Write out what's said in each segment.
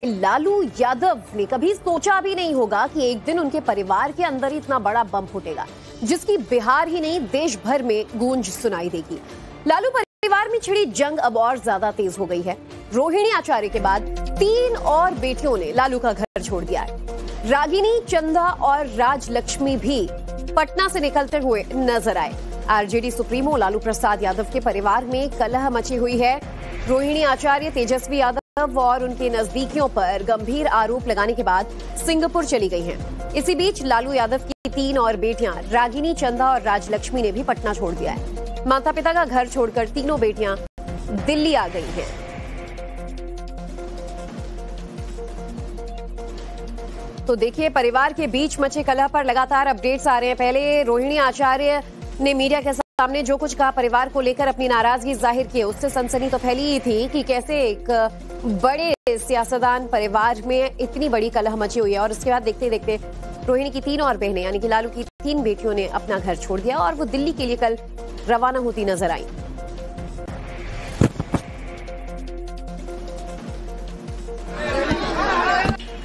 लालू यादव ने कभी सोचा भी नहीं होगा कि एक दिन उनके परिवार के अंदर इतना बड़ा बम फूटेगा, जिसकी बिहार ही नहीं देश भर में गूंज सुनाई देगी। लालू परिवार में छिड़ी जंग अब और ज्यादा तेज हो गई है। रोहिणी आचार्य के बाद 3 और बेटियों ने लालू का घर छोड़ दिया है। रागिनी, चंदा और राजलक्ष्मी भी पटना से निकलते हुए नजर आए। आरजेडी सुप्रीमो लालू प्रसाद यादव के परिवार में कलह मची हुई है। रोहिणी आचार्य, तेजस्वी यादव और उनके नजदीकियों पर गंभीर आरोप लगाने के बाद सिंगापुर चली गई हैं। इसी बीच लालू यादव की 3 और बेटियां रागिनी, चंदा और राजलक्ष्मी ने भी पटना छोड़ दिया है। माता पिता का घर छोड़कर तीनों बेटियां दिल्ली आ गई हैं। तो देखिए, परिवार के बीच मचे कलह पर लगातार अपडेट्स आ रहे हैं। पहले रोहिणी आचार्य ने मीडिया के सामने जो कुछ कहा, परिवार को लेकर अपनी नाराजगी जाहिर की, उससे सनसनी तो फैली ही थी कि कैसे एक बड़े सियासतदान परिवार में इतनी बड़ी कलह मची हुई है। और उसके बाद देखते देखते रोहिणी की 3 और बहनें यानी कि लालू की 3 बेटियों ने अपना घर छोड़ दिया और वो दिल्ली के लिए कल रवाना होती नजर आई।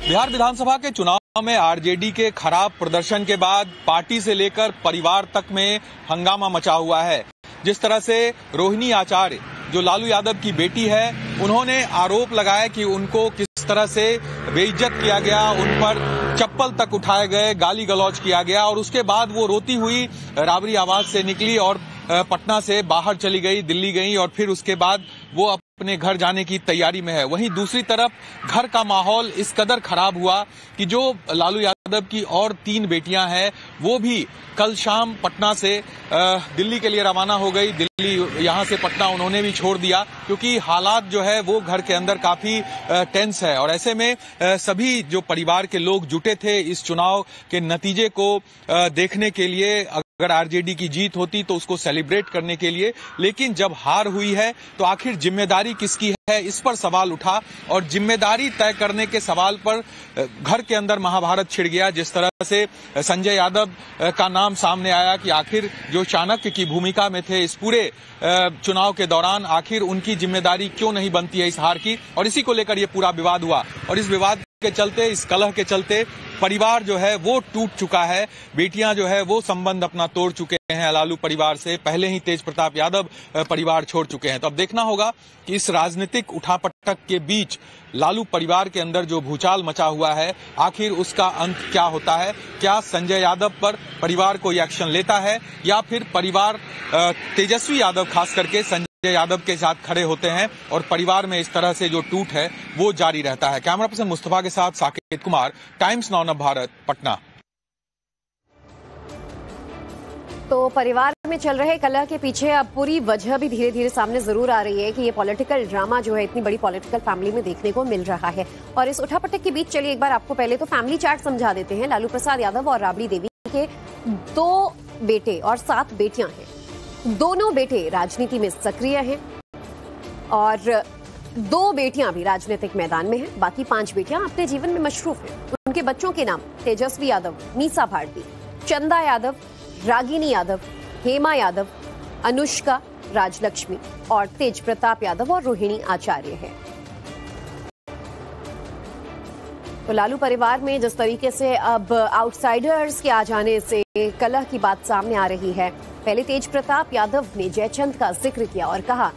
बिहार विधानसभा के चुनाव में आरजेडी के खराब प्रदर्शन के बाद पार्टी से लेकर परिवार तक में हंगामा मचा हुआ है। जिस तरह से रोहिणी आचार्य, जो लालू यादव की बेटी है, उन्होंने आरोप लगाया कि उनको किस तरह से बेइज्जत किया गया, उन पर चप्पल तक उठाए गए, गाली गलौज किया गया और उसके बाद वो रोती हुई राबरी आवाज से निकली और पटना से बाहर चली गई, दिल्ली गई और फिर उसके बाद वो अपने घर जाने की तैयारी में है। वहीं दूसरी तरफ घर का माहौल इस कदर खराब हुआ कि जो लालू यादव की और 3 बेटियां हैं वो भी कल शाम पटना से दिल्ली के लिए रवाना हो गई। दिल्ली, यहां से पटना उन्होंने भी छोड़ दिया क्योंकि हालात जो है वो घर के अंदर काफी टेंस है। और ऐसे में सभी जो परिवार के लोग जुटे थे इस चुनाव के नतीजे को देखने के लिए, अगर आरजेडी की जीत होती तो उसको सेलिब्रेट करने के लिए, लेकिन जब हार हुई है तो आखिर जिम्मेदारी किसकी है, इस पर सवाल उठा और जिम्मेदारी तय करने के सवाल पर घर के अंदर महाभारत छिड़ गया। जिस तरह से संजय यादव का नाम सामने आया कि आखिर जो चाणक्य की भूमिका में थे इस पूरे चुनाव के दौरान, आखिर उनकी जिम्मेदारी क्यों नहीं बनती है इस हार की, और इसी को लेकर ये पूरा विवाद हुआ। और इस विवाद के चलते, इस कलह के चलते परिवार जो है वो टूट चुका है। बेटियां जो है वो संबंध अपना तोड़ चुके हैं लालू परिवार से, पहले ही तेज प्रताप यादव परिवार छोड़ चुके हैं। तो अब देखना होगा कि इस राजनीतिक उठापटक के बीच लालू परिवार के अंदर जो भूचाल मचा हुआ है, आखिर उसका अंत क्या होता है। क्या संजय यादव पर परिवार कोई एक्शन लेता है या फिर परिवार तेजस्वी यादव खास करके संजय यादव के साथ खड़े होते हैं और परिवार में इस तरह से जो टूट है वो जारी रहता है। कैमरा पर्सन मुस्तफा के साथ साकेत कुमार, टाइम्स नाउ नवभारत, पटना। तो परिवार में चल रहे कलह के पीछे अब पूरी वजह भी धीरे धीरे सामने जरूर आ रही है कि ये पॉलिटिकल ड्रामा जो है इतनी बड़ी पॉलिटिकल फैमिली में देखने को मिल रहा है। और इस उठापटक के बीच चलिए एक बार आपको पहले तो फैमिली चार्ट समझा देते हैं। लालू प्रसाद यादव और राबड़ी देवी के 2 बेटे और 7 बेटियां हैं। दोनों बेटे राजनीति में सक्रिय हैं और 2 बेटियां भी राजनीतिक मैदान में हैं। बाकी 5 बेटियां अपने जीवन में मशरूफ हैं। उनके बच्चों के नाम तेजस्वी यादव, मीसा भारती, चंदा यादव, रागिनी यादव, हेमा यादव, अनुष्का, राजलक्ष्मी और तेज प्रताप यादव और रोहिणी आचार्य है। तो लालू परिवार में जिस तरीके से अब आउटसाइडर्स के आ जाने से कलह की बात सामने आ रही है, पहले तेज प्रताप यादव ने जयचंद का जिक्र किया और कहा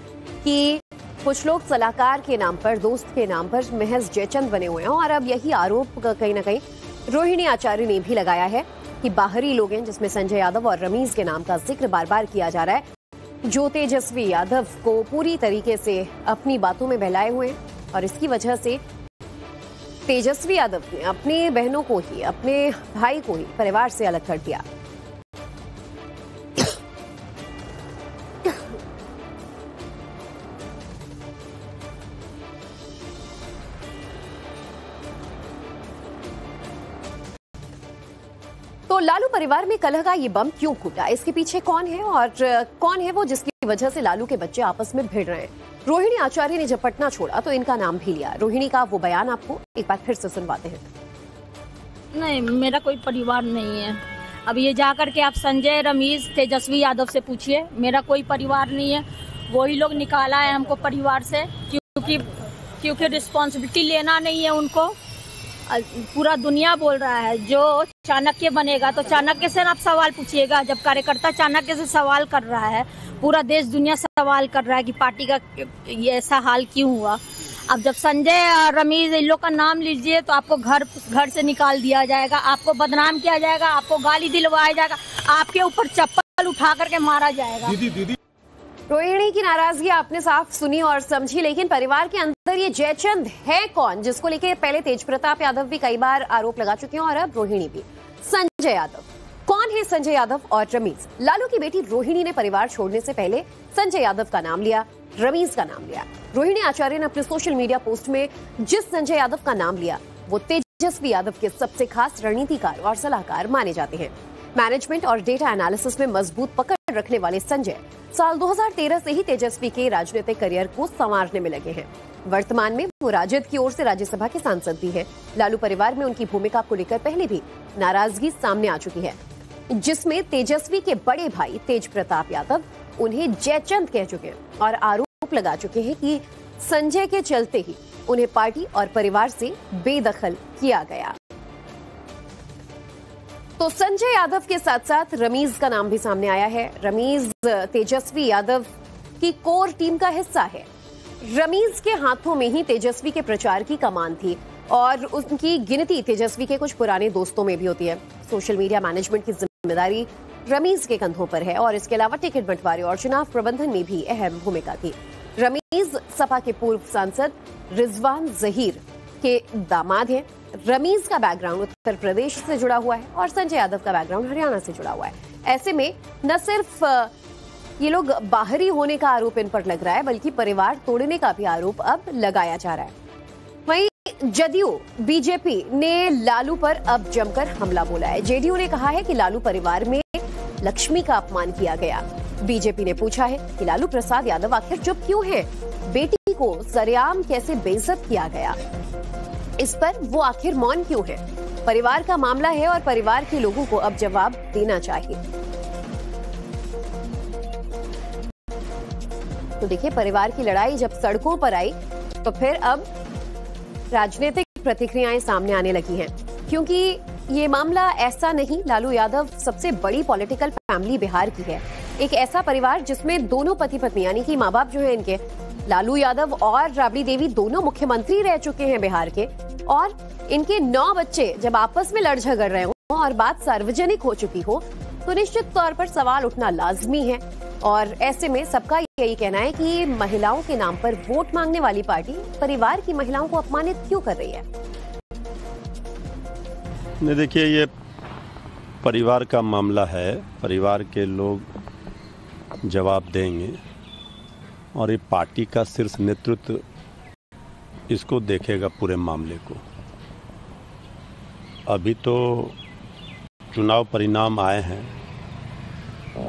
कि कुछ लोग सलाहकार के नाम पर, दोस्त के नाम पर महज जयचंद बने हुए हैं। और अब यही आरोप कहीं ना कहीं रोहिणी आचार्य ने भी लगाया है कि बाहरी लोग हैं, जिसमें संजय यादव और रमीज के नाम का जिक्र बार बार किया जा रहा है, जो तेजस्वी यादव को पूरी तरीके से अपनी बातों में बहलाए हुए हैं। और इसकी वजह से तेजस्वी यादव ने अपनी बहनों को ही, अपने भाई को ही परिवार से अलग कर दिया। तो लालू परिवार में कलह का ये बम क्यों फूटा, इसके पीछे कौन है और कौन है वो जिसकी वजह से लालू के बच्चे आपस में भिड़ रहे हैं। रोहिणी आचार्य ने जब पटना छोड़ा तो इनका नाम भी लिया। रोहिणी का वो बयान आपको एक बार फिर से सुनवाते हैं। नहीं, मेरा कोई परिवार नहीं है। अब ये जाकर के आप संजय, रमीज, तेजस्वी यादव से पूछिए, मेरा कोई परिवार नहीं है। वही लोग निकाला है हमको परिवार से, क्योंकि क्योंकि रिस्पॉन्सिबिलिटी लेना नहीं है उनको। पूरा दुनिया बोल रहा है जो चाणक्य बनेगा तो चाणक्य से आप सवाल पूछिएगा। जब कार्यकर्ता चाणक्य से सवाल कर रहा है, पूरा देश दुनिया सवाल कर रहा है कि पार्टी का ये ऐसा हाल क्यों हुआ। अब जब संजय और रमीज इन लोग का नाम लीजिए तो आपको घर से निकाल दिया जाएगा, आपको बदनाम किया जाएगा, आपको गाली दिलवाया जाएगा, आपके ऊपर चप्पल उठा करके मारा जाएगा। दीदी रोहिणी की नाराजगी आपने साफ सुनी और समझी, लेकिन परिवार के अंदर ये जयचंद है कौन, जिसको लेके पहले तेज प्रताप यादव भी कई बार आरोप लगा चुके हैं और अब रोहिणी भी। संजय यादव कौन है? संजय यादव और रमीज। लालू की बेटी रोहिणी ने परिवार छोड़ने से पहले संजय यादव का नाम लिया, रमीज का नाम लिया। रोहिणी आचार्य ने अपने सोशल मीडिया पोस्ट में जिस संजय यादव का नाम लिया वो तेजस्वी यादव के सबसे खास रणनीतिकार और सलाहकार माने जाते हैं। मैनेजमेंट और डेटा एनालिसिस में मजबूत पकड़ रखने वाले संजय साल 2013 से ही तेजस्वी के राजनीतिक करियर को संवारने में लगे हैं। वर्तमान में वो राजद की ओर से राज्यसभा के सांसद भी हैं। लालू परिवार में उनकी भूमिका को लेकर पहले भी नाराजगी सामने आ चुकी है, जिसमें तेजस्वी के बड़े भाई तेज प्रताप यादव उन्हें जयचंद कह चुके हैं और आरोप लगा चुके हैं कि संजय के चलते ही उन्हें पार्टी और परिवार से बेदखल किया गया। तो संजय यादव के साथ साथ रमीज का नाम भी सामने आया है। रमीज तेजस्वी यादव की कोर टीम का हिस्सा है। रमीज के हाथों में ही तेजस्वी के प्रचार की कमान थी और उनकी गिनती तेजस्वी के कुछ पुराने दोस्तों में भी होती है। सोशल मीडिया मैनेजमेंट की जिम्मेदारी रमीज के कंधों पर है और इसके अलावा टिकट बंटवारे और चुनाव प्रबंधन में भी अहम भूमिका थी। रमीज सपा के पूर्व सांसद रिजवान जहीर के दामाद हैं। रमीज का बैकग्राउंड उत्तर प्रदेश से जुड़ा हुआ है और संजय यादव का बैकग्राउंड हरियाणा से जुड़ा हुआ है। ऐसे में न सिर्फ ये लोग बाहरी होने का आरोप इन पर लग रहा है, बल्कि परिवार तोड़ने का भी आरोप अब लगाया जा रहा है। वहीं जदयू बीजेपी ने लालू पर अब जमकर हमला बोला है। जेडीयू ने कहा है कि लालू परिवार में लक्ष्मी का अपमान किया गया। बीजेपी ने पूछा है कि लालू प्रसाद यादव आखिर चुप क्यों है, बेटी को सरेआम कैसे बेइज्जत किया गया, इस पर वो आखिर मौन क्यों है। परिवार का मामला है और परिवार के लोगों को अब जवाब देना चाहिए। तो देखिए, परिवार की लड़ाई जब सड़कों पर आई तो फिर अब राजनीतिक प्रतिक्रियाएं सामने आने लगी हैं, क्योंकि ये मामला ऐसा नहीं, लालू यादव सबसे बड़ी पॉलिटिकल फैमिली बिहार की है। एक ऐसा परिवार जिसमें दोनों पति पत्नी यानी कि माँ बाप जो है इनके, लालू यादव और राबड़ी देवी दोनों मुख्यमंत्री रह चुके हैं बिहार के, और इनके 9 बच्चे जब आपस में लड़ झगड़ रहे हो और बात सार्वजनिक हो चुकी हो तो निश्चित तौर पर सवाल उठना लाजमी है। और ऐसे में सबका यही कहना है कि महिलाओं के नाम पर वोट मांगने वाली पार्टी परिवार की महिलाओं को अपमानित क्यों कर रही है। नहीं, देखिए, ये परिवार का मामला है, परिवार के लोग जवाब देंगे और ये पार्टी का शीर्ष नेतृत्व इसको देखेगा पूरे मामले को। अभी तो चुनाव परिणाम आए हैं,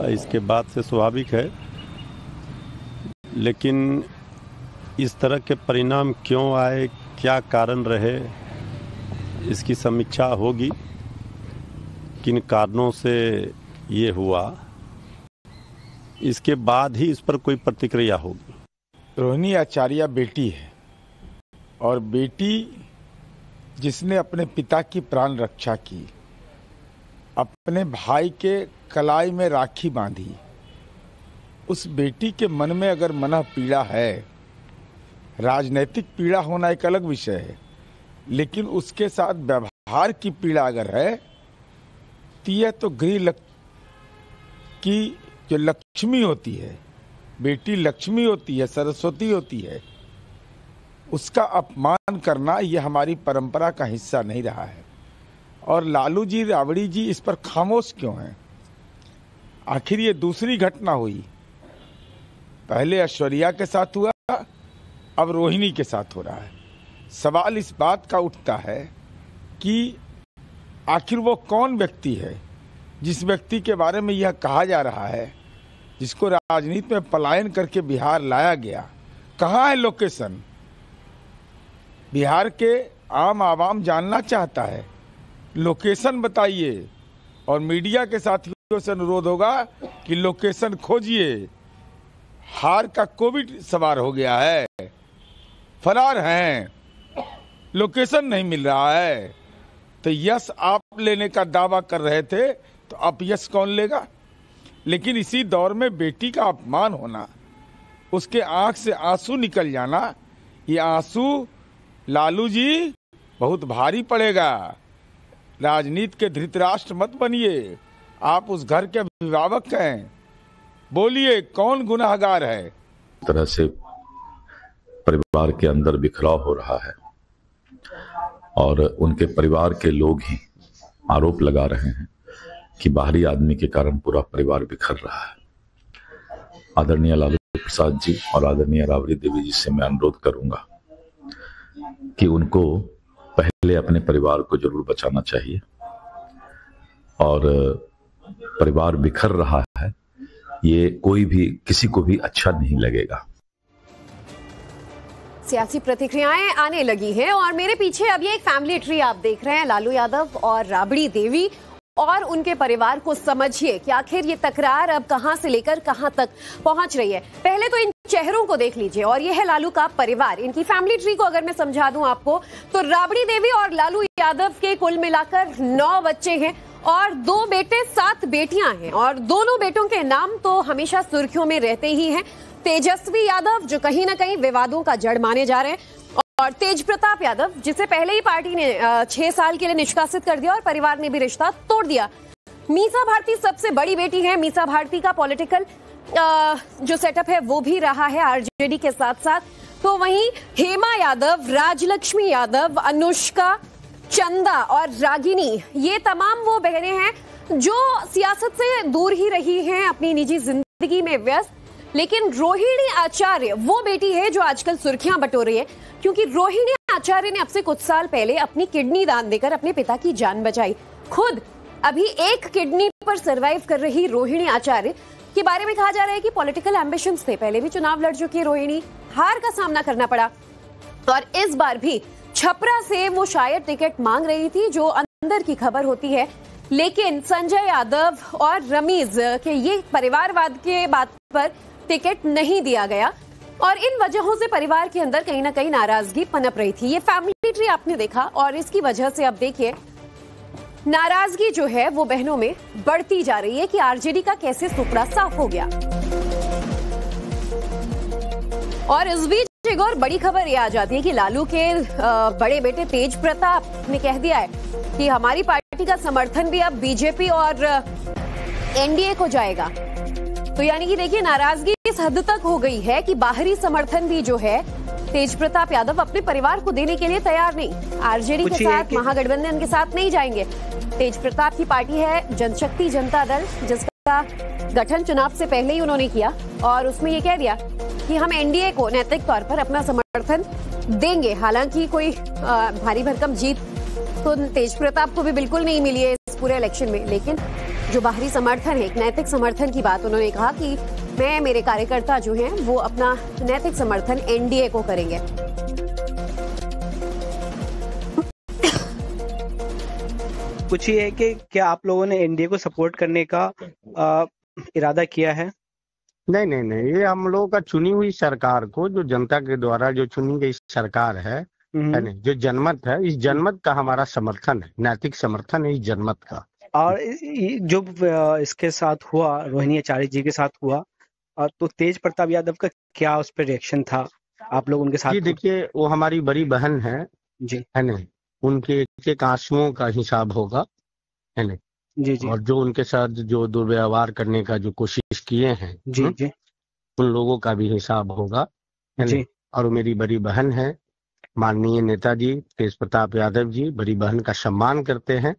इसके बाद से स्वाभाविक है, लेकिन इस तरह के परिणाम क्यों आए, क्या कारण रहे, इसकी समीक्षा होगी। किन कारणों से ये हुआ, इसके बाद ही इस पर कोई प्रतिक्रिया होगी। रोहिणी आचार्य बेटी है और बेटी जिसने अपने पिता की प्राण रक्षा की, अपने भाई के कलाई में राखी बांधी, उस बेटी के मन में अगर मनः पीड़ा है, राजनीतिक पीड़ा होना एक अलग विषय है, लेकिन उसके साथ व्यवहार की पीड़ा अगर है तो यह तो गृह की जो लक्ष्मी होती है, बेटी लक्ष्मी होती है, सरस्वती होती है, उसका अपमान करना यह हमारी परंपरा का हिस्सा नहीं रहा है। और लालू जी, राबड़ी जी इस पर खामोश क्यों हैं? आखिर ये दूसरी घटना हुई, पहले ऐश्वर्या के साथ हुआ, अब रोहिणी के साथ हो रहा है। सवाल इस बात का उठता है कि आखिर वो कौन व्यक्ति है जिस व्यक्ति के बारे में यह कहा जा रहा है, जिसको राजनीति में पलायन करके बिहार लाया गया। कहाँ है लोकेशन? बिहार के आम आवाम जानना चाहता है, लोकेशन बताइए। और मीडिया के साथियों से अनुरोध होगा कि लोकेशन खोजिए। हार का कोविड सवार हो गया है, फरार हैं, लोकेशन नहीं मिल रहा है। तो यश आप लेने का दावा कर रहे थे, तो अब यश कौन लेगा? लेकिन इसी दौर में बेटी का अपमान होना, उसके आंख से आंसू निकल जाना, ये आंसू लालू जी बहुत भारी पड़ेगा। राजनीति के धृतराष्ट्र मत बनिए, आप उस घर के अभिभावक हैं। बोलिए कौन गुनाहगार है? तरह से परिवार के अंदर बिखराव हो रहा है और उनके परिवार के लोग ही आरोप लगा रहे हैं कि बाहरी आदमी के कारण पूरा परिवार बिखर रहा है। आदरणीय लालू प्रसाद जी और आदरणीय राबड़ी देवी जी से मैं अनुरोध करूंगा कि उनको पहले अपने परिवार को जरूर बचाना चाहिए, और परिवार बिखर रहा है, ये कोई भी किसी को भी अच्छा नहीं लगेगा। सियासी प्रतिक्रियाएं आने लगी हैं और मेरे पीछे अब ये एक फैमिली ट्री आप देख रहे हैं, लालू यादव और राबड़ी देवी और उनके परिवार को समझिए कि आखिर ये तकरार अब कहां से लेकर कहां तक पहुंच रही है। पहले तो इन चेहरों को देख लीजिए, और ये है लालू का परिवार। इनकी फैमिली ट्री को अगर मैं समझा दूं आपको, तो राबड़ी देवी और लालू यादव के कुल मिलाकर 9 बच्चे हैं और 2 बेटे 7 बेटियां हैं, और दोनों बेटों के नाम तो हमेशा सुर्खियों में रहते ही हैं। तेजस्वी यादव, जो कहीं ना कहीं विवादों का जड़ माने जा रहे हैं, और तेज प्रताप यादव, जिसे पहले ही पार्टी ने 6 साल के लिए निष्कासित कर दिया और परिवार ने भी रिश्ता तोड़ दिया। मीसा भारती सबसे बड़ी बेटी है। मीसा भारती का पॉलिटिकल जो सेटअप है वो भी रहा है आरजेडी के साथ साथ। तो वहीं हेमा यादव, राजलक्ष्मी यादव, अनुष्का, चंदा और रागिनी, ये तमाम वो बहनें हैं जो सियासत से दूर ही रही हैं, अपनी निजी जिंदगी में व्यस्त। लेकिन रोहिणी आचार्य वो बेटी है जो आजकल सुर्खियां बटोर रही है, क्योंकि रोहिणी आचार्य ने अब से कुछ साल पहले अपनी किडनी दान देकर अपने पिता की जान बचाई। खुद अभी एक किडनी पर सरवाइव कर रही रोहिणी आचार्य के बारे में कहा जा रहा है कि पॉलिटिकल एम्बिशंस थे, पहले भी चुनाव लड़ चुकी रोहिणी, हार का सामना करना पड़ा और इस बार भी छपरा से वो शायद टिकट मांग रही थी, जो अंदर की खबर होती है। लेकिन संजय यादव और रमीज के ये परिवारवाद के बात पर टिकट नहीं दिया गया और इन वजहों से परिवार के अंदर कहीं ना कहीं नाराजगी पनप रही थी। ये फैमिली ट्री आपने देखा और इसकी वजह से अब देखिए नाराजगी जो है वो बहनों में बढ़ती जा रही है कि आरजेडी का कैसे सुपड़ा साफ हो गया। और इस बीच एक और बड़ी खबर ये आ जाती है कि लालू के बड़े बेटे तेज प्रताप ने कह दिया है कि हमारी पार्टी का समर्थन भी अब बीजेपी और एनडीए को जाएगा। तो यानी कि देखिए नाराजगी इस हद तक हो गई है कि बाहरी समर्थन भी जो है तेज प्रताप यादव अपने परिवार को देने के लिए तैयार नहीं। आरजेडी के साथ, महागठबंधन के साथ नहीं जाएंगे। तेज प्रताप की पार्टी है जनशक्ति जनता दल, जिसका गठन चुनाव से पहले ही उन्होंने किया और उसमें ये कह दिया कि हम एनडीए को नैतिक तौर पर अपना समर्थन देंगे। हालांकि कोई भारी भरकम जीत तो तेज प्रताप को भी बिल्कुल नहीं मिली है इस पूरे इलेक्शन में, लेकिन जो बाहरी समर्थन है, एक नैतिक समर्थन की बात उन्होंने कहा कि मैं, मेरे कार्यकर्ता जो हैं वो अपना नैतिक समर्थन एनडीए को करेंगे। कुछ ये है कि क्या आप लोगों ने एनडीए को सपोर्ट करने का इरादा किया है? नहीं, ये हम लोगों का चुनी हुई सरकार को, जो जनता के द्वारा जो चुनी गई सरकार है नहीं, जो जनमत है, इस जनमत का हमारा समर्थन है, नैतिक समर्थन है इस जनमत का। और जो इसके साथ हुआ, रोहिणी आचार्य जी के साथ हुआ, तो तेज प्रताप यादव का क्या उस पर रिएक्शन था? आप लोग उनके साथ? देखिए, वो हमारी बड़ी बहन है जी, है नहीं, उनके एक आंसुओं का हिसाब होगा, है नहीं जी, और जो उनके साथ जो दुर्व्यवहार करने का जो कोशिश किए हैं जी, उन लोगों का भी हिसाब होगा, है नहीं। और मेरी बड़ी बहन है, माननीय नेताजी तेज प्रताप यादव जी बड़ी बहन का सम्मान करते हैं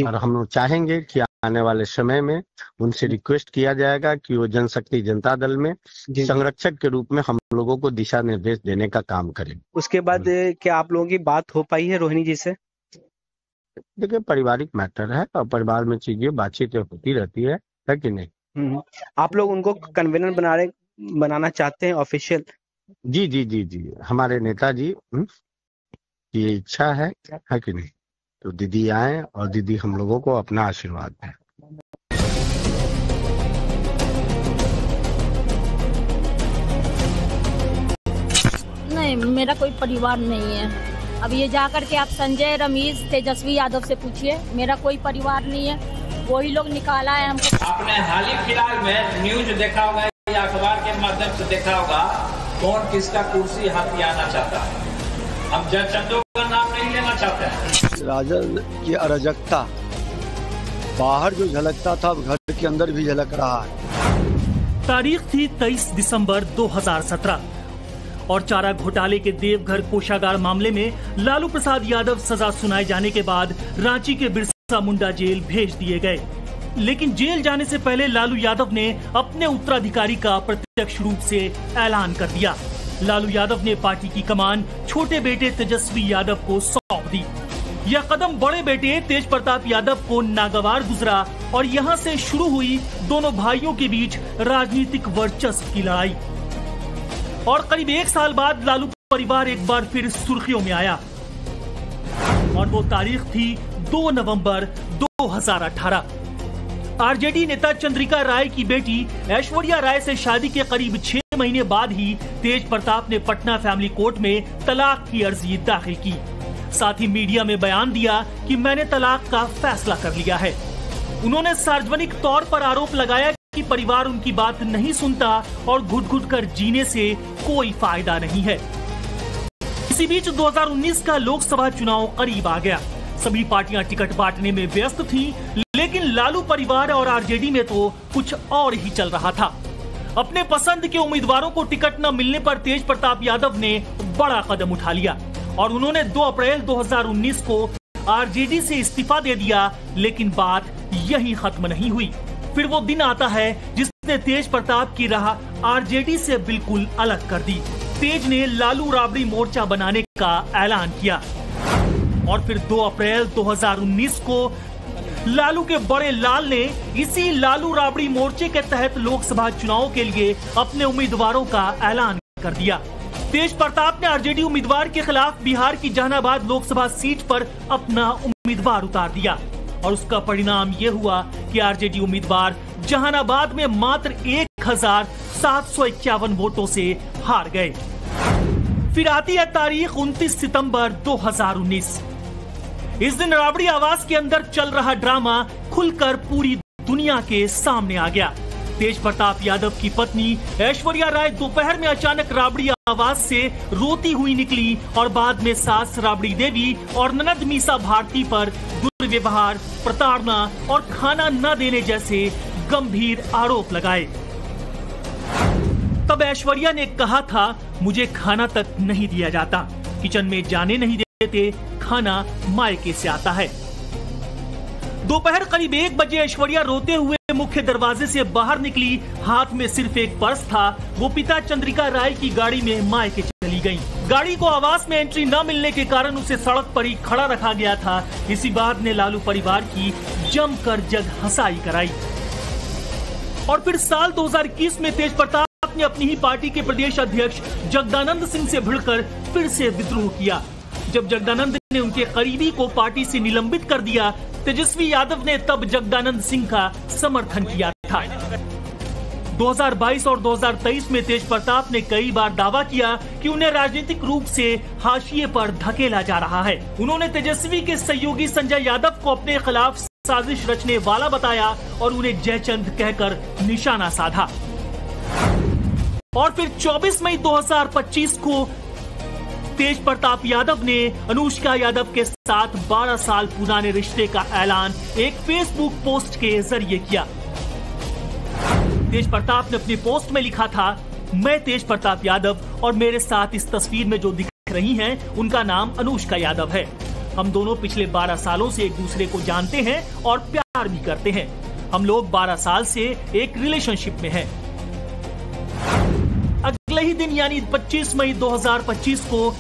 और हम लोग चाहेंगे कि आने वाले समय में उनसे रिक्वेस्ट किया जाएगा कि वो जनशक्ति जनता दल में संरक्षक के रूप में हम लोगों को दिशा निर्देश देने का काम करें। उसके बाद क्या आप लोगों की बात हो पाई है रोहिणी जी से? देखिए, पारिवारिक मैटर है और परिवार में चीजें बातचीत होती रहती है कि नहीं। आप लोग उनको कन्वीनर बनाना चाहते हैं ऑफिशियल? जी, हमारे नेताजी की इच्छा है कि नहीं, तो दीदी आए और दीदी हम लोगों को अपना आशीर्वाद दें। नहीं, नहीं, मेरा कोई परिवार नहीं है। अब ये जा करके आप संजय, रमेश, तेजस्वी यादव से पूछिए, मेरा कोई परिवार नहीं है। वही लोग निकाला है हमको। आपने हाल ही फिलहाल में न्यूज देखा होगा या अखबार के माध्यम से देखा होगा, कौन किसका कुर्सी हथियाना चाहता है। हम जयचंदो का नाम नहीं लेना चाहते हैं। राजद की अराजकता बाहर जो झलकता था, घर के अंदर भी झलक रहा है। तारीख थी 23 दिसंबर 2017 और चारा घोटाले के देवघर कोषागार मामले में लालू प्रसाद यादव सजा सुनाए जाने के बाद रांची के बिरसा मुंडा जेल भेज दिए गए। लेकिन जेल जाने से पहले लालू यादव ने अपने उत्तराधिकारी का प्रत्यक्ष रूप से ऐलान कर दिया। लालू यादव ने पार्टी की कमान छोटे बेटे तेजस्वी यादव को सौंप दी। यह कदम बड़े बेटे तेज प्रताप यादव को नागवार गुजरा और यहां से शुरू हुई दोनों भाइयों के बीच राजनीतिक वर्चस्व की लड़ाई। और करीब 1 साल बाद लालू परिवार एक बार फिर सुर्खियों में आया और वो तारीख थी 2 नवंबर 2018। आरजेडी नेता चंद्रिका राय की बेटी ऐश्वर्या राय से शादी के करीब 6 महीने बाद ही तेज प्रताप ने पटना फैमिली कोर्ट में तलाक की अर्जी दाखिल की। साथ ही मीडिया में बयान दिया कि मैंने तलाक का फैसला कर लिया है। उन्होंने सार्वजनिक तौर पर आरोप लगाया कि परिवार उनकी बात नहीं सुनता और घुट-घुट कर जीने से कोई फायदा नहीं है। इसी बीच 2019 का लोकसभा चुनाव करीब आ गया। सभी पार्टियां टिकट बांटने में व्यस्त थीं, लेकिन लालू परिवार और आरजेडी में तो कुछ और ही चल रहा था। अपने पसंद के उम्मीदवारों को टिकट न मिलने पर तेज प्रताप यादव ने बड़ा कदम उठा लिया और उन्होंने 2 अप्रैल 2019 को आरजेडी से इस्तीफा दे दिया। लेकिन बात यहीं खत्म नहीं हुई। फिर वो दिन आता है जिसने तेज प्रताप की राह आरजेडी से बिल्कुल अलग कर दी। तेज ने लालू राबड़ी मोर्चा बनाने का ऐलान किया और फिर 2 अप्रैल 2019 को लालू के बड़े लाल ने इसी लालू राबड़ी मोर्चे के तहत लोकसभा चुनाव के लिए अपने उम्मीदवारों का ऐलान कर दिया। तेज प्रताप ने आरजेडी उम्मीदवार के खिलाफ बिहार की जहानाबाद लोकसभा सीट पर अपना उम्मीदवार उतार दिया और उसका परिणाम ये हुआ कि आरजेडी उम्मीदवार जहानाबाद में मात्र 1751 वोटों से हार गए। फिर आती है तारीख 29 सितंबर 2019। इस दिन राबड़ी आवास के अंदर चल रहा ड्रामा खुलकर पूरी दुनिया के सामने आ गया। तेज प्रताप यादव की पत्नी ऐश्वर्या राय दोपहर में अचानक राबड़ी आवास से रोती हुई निकली और बाद में सास राबड़ी देवी और ननद मीसा भारती पर दुर्व्यवहार, प्रताड़ना और खाना न देने जैसे गंभीर आरोप लगाए। तब ऐश्वर्या ने कहा था, मुझे खाना तक नहीं दिया जाता, किचन में जाने नहीं देते, खाना मायके से आता है। दोपहर करीब 1 बजे ऐश्वर्या रोते हुए मुख्य दरवाजे से बाहर निकली। हाथ में सिर्फ एक पर्स था। वो पिता चंद्रिका राय की गाड़ी में मायके चली गई। गाड़ी को आवास में एंट्री न मिलने के कारण उसे सड़क पर ही खड़ा रखा गया था। इसी बात ने लालू परिवार की जमकर जग हंसाई कराई। और फिर साल 2021 में तेज प्रताप ने अपनी ही पार्टी के प्रदेश अध्यक्ष जगदानंद सिंह से भिड़कर फिर से विद्रोह किया। जब जगदानंद ने उनके करीबी को पार्टी से निलंबित कर दिया, तेजस्वी यादव ने तब जगदानंद सिंह का समर्थन किया था। 2022 और 2023 में तेज प्रताप ने कई बार दावा किया कि उन्हें राजनीतिक रूप से हाशिए पर धकेला जा रहा है। उन्होंने तेजस्वी के सहयोगी संजय यादव को अपने खिलाफ साजिश रचने वाला बताया और उन्हें जयचंद कहकर निशाना साधा। और फिर 24 मई 2025 को तेज प्रताप यादव ने अनुष्का यादव के साथ 12 साल पुराने रिश्ते का ऐलान एक फेसबुक पोस्ट के जरिए किया। तेज प्रताप ने अपनी पोस्ट में लिखा था, मैं तेज प्रताप यादव और मेरे साथ इस तस्वीर में जो दिख रही हैं, उनका नाम अनुष्का यादव है। हम दोनों पिछले 12 सालों से एक दूसरे को जानते हैं और प्यार भी करते हैं। हम लोग 12 साल से एक रिलेशनशिप में हैं। अगले ही दिन यानी 25 मई 2025 को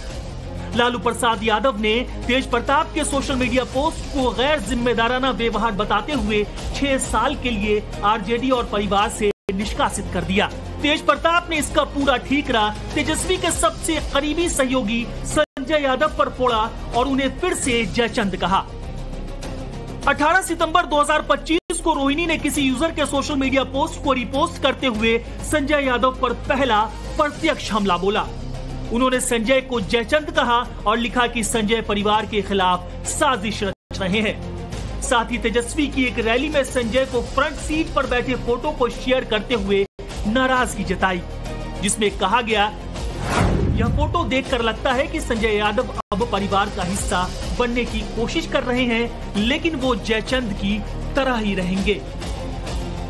लालू प्रसाद यादव ने तेज प्रताप के सोशल मीडिया पोस्ट को गैर जिम्मेदाराना व्यवहार बताते हुए 6 साल के लिए आरजेडी और परिवार से निष्कासित कर दिया। तेज प्रताप ने इसका पूरा ठीकरा तेजस्वी के सबसे करीबी सहयोगी संजय यादव पर फोड़ा और उन्हें फिर से जयचंद कहा। 18 सितंबर 2025 को रोहिणी ने किसी यूजर के सोशल मीडिया पोस्ट को रिपोस्ट करते हुए संजय यादव पर पहला प्रत्यक्ष हमला बोला। उन्होंने संजय को जयचंद कहा और लिखा कि संजय परिवार के खिलाफ साजिश रच रहे हैं। साथ ही तेजस्वी की एक रैली में संजय को फ्रंट सीट पर बैठे फोटो को शेयर करते हुए नाराजगी जताई, जिसमें कहा गया, यह फोटो देखकर लगता है कि संजय यादव अब परिवार का हिस्सा बनने की कोशिश कर रहे हैं, लेकिन वो जयचंद की तरह ही रहेंगे।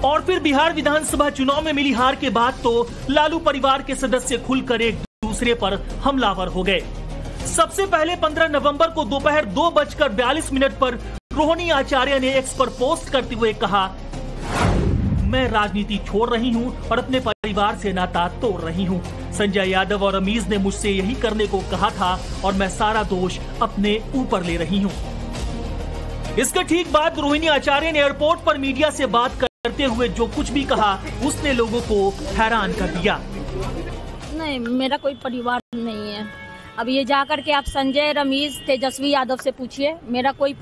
और फिर बिहार विधानसभा चुनाव में मिली हार के बाद तो लालू परिवार के सदस्य खुलकर एक दूसरे पर हमलावर हो गए। सबसे पहले 15 नवंबर को दोपहर 2:42 पर रोहिणी आचार्य ने एक्स पर पोस्ट करते हुए कहा, मैं राजनीति छोड़ रही हूं और अपने परिवार से नाता तोड़ रही हूं। संजय यादव और रमीज ने मुझसे यही करने को कहा था और मैं सारा दोष अपने ऊपर ले रही हूं। इसके ठीक बाद रोहिणी आचार्य ने एयरपोर्ट पर मीडिया से बात करते हुए जो कुछ भी कहा उसने लोगों को हैरान कर दिया। नहीं, मेरा कोई परिवार नहीं है। अब ये जाकर के आप संजय, रमीज, तेजस्वी यादव से पूछिए, मेरा कोई